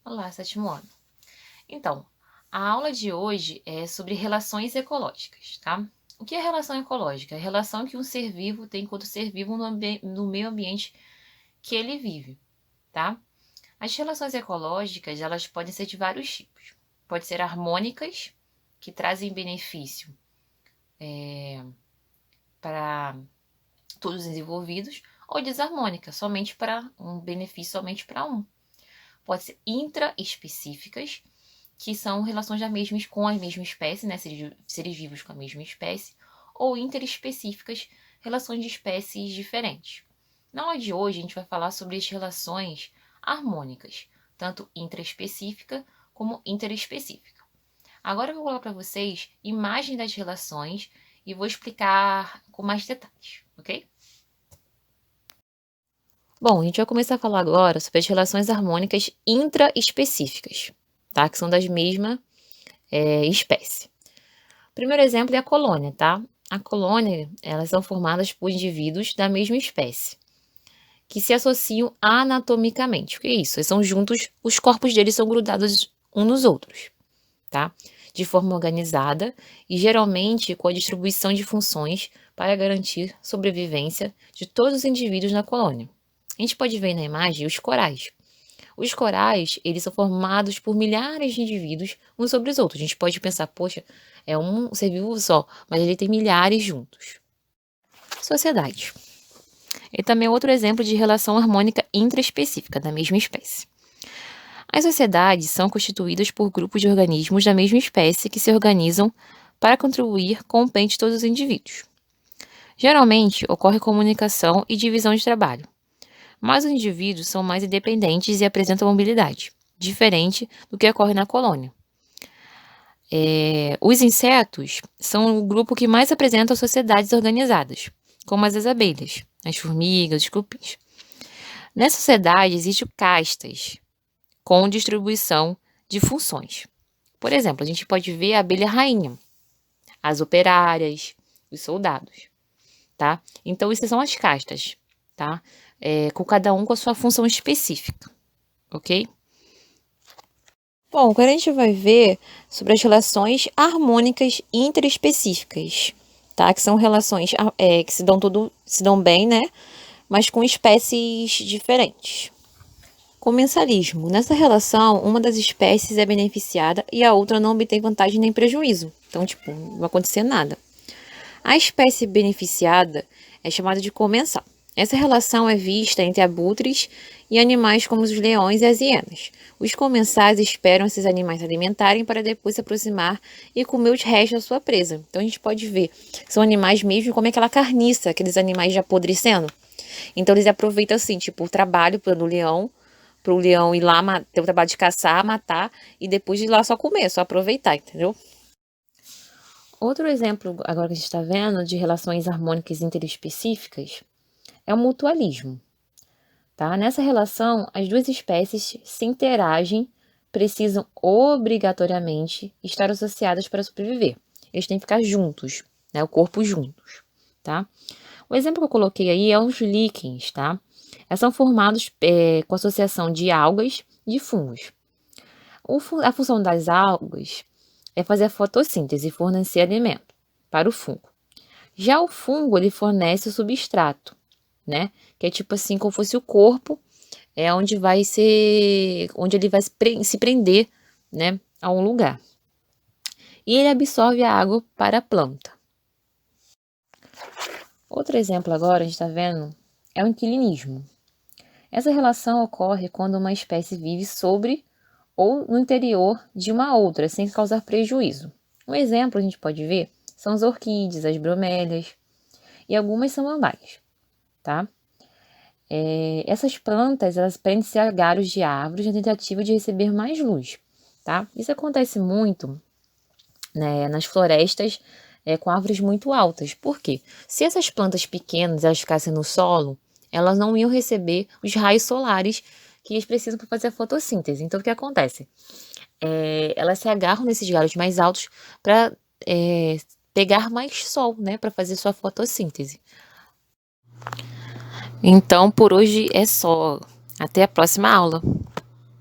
Olá, sétimo ano. Então, a aula de hoje é sobre relações ecológicas, tá? O que é relação ecológica? É a relação que um ser vivo tem com outro ser vivo no meio ambiente que ele vive, tá? As relações ecológicas, elas podem ser de vários tipos. Pode ser harmônicas, que trazem benefício para todos os envolvidos, ou desarmônicas, somente para um benefício somente para um. Pode ser intraespecíficas, que são relações com a mesma espécie, né, seres vivos com a mesma espécie, ou interespecíficas, relações de espécies diferentes. Na aula de hoje, a gente vai falar sobre as relações harmônicas, tanto intraespecífica como interespecífica. Agora eu vou colocar para vocês imagem das relações e vou explicar com mais detalhes, ok? Bom, a gente vai começar a falar agora sobre as relações harmônicas intraespecíficas, tá? Que são das mesma espécie. O primeiro exemplo é a colônia, tá? A colônia, elas são formadas por indivíduos da mesma espécie, que se associam anatomicamente. O que é isso? Eles são juntos, os corpos deles são grudados uns nos outros, tá? De forma organizada e geralmente com a distribuição de funções para garantir sobrevivência de todos os indivíduos na colônia. A gente pode ver na imagem os corais. Os corais, eles são formados por milhares de indivíduos uns sobre os outros. A gente pode pensar, poxa, é um ser vivo só, mas ele tem milhares juntos. Sociedade. E também é outro exemplo de relação harmônica intraespecífica da mesma espécie. As sociedades são constituídas por grupos de organismos da mesma espécie que se organizam para contribuir com o bem de todos os indivíduos. Geralmente, ocorre comunicação e divisão de trabalho, mas os indivíduos são mais independentes e apresentam mobilidade, diferente do que ocorre na colônia. Os insetos são o grupo que mais apresenta sociedades organizadas, como as abelhas, as formigas, os cupins. Nessa sociedade existem castas, com distribuição de funções. Por exemplo, a gente pode ver a abelha rainha, as operárias, os soldados, tá? Então, essas são as castas, tá? Com cada um com a sua função específica, ok? Bom, agora a gente vai ver sobre as relações harmônicas interespecíficas, tá? Que são relações que se dão bem, né? Mas com espécies diferentes. Comensalismo. Nessa relação, uma das espécies é beneficiada e a outra não obtém vantagem nem prejuízo. Então, não vai acontecer nada. A espécie beneficiada é chamada de comensal. Essa relação é vista entre abutres e animais como os leões e as hienas. Os comensais esperam esses animais se alimentarem para depois se aproximar e comer os restos da sua presa. Então a gente pode ver, são animais mesmo como aquela carniça, aqueles animais já apodrecendo. Então eles aproveitam assim, tipo, o trabalho do leão, para o leão ir lá ter o trabalho de caçar, matar e depois ir lá só comer, só aproveitar, entendeu? Outro exemplo agora que a gente está vendo de relações harmônicas interespecíficas é o mutualismo. Tá? Nessa relação, as duas espécies se interagem, precisam obrigatoriamente estar associadas para sobreviver. Eles têm que ficar juntos, né? O corpo juntos, tá? O exemplo que eu coloquei aí é os líquens, tá? Eles são formados com associação de algas e de fungos. A função das algas é fazer a fotossíntese e fornecer alimento para o fungo. Já o fungo, ele fornece o substrato, né? Que é tipo assim, como fosse o corpo, onde ele vai se prender, né? A um lugar. E ele absorve a água para a planta. Outro exemplo agora, a gente está vendo, é o inquilinismo. Essa relação ocorre quando uma espécie vive sobre ou no interior de uma outra, sem causar prejuízo. Um exemplo a gente pode ver são as orquídeas, as bromélias e algumas samambaias, tá? Essas plantas, elas prendem-se a galhos de árvores na tentativa de receber mais luz, tá? Isso acontece muito, né, nas florestas com árvores muito altas. Por quê? Se essas plantas pequenas elas ficassem no solo, elas não iam receber os raios solares que eles precisam para fazer a fotossíntese. Então, o que acontece? Elas se agarram nesses galhos mais altos para pegar mais sol, né, para fazer sua fotossíntese. Então, por hoje é só. Até a próxima aula.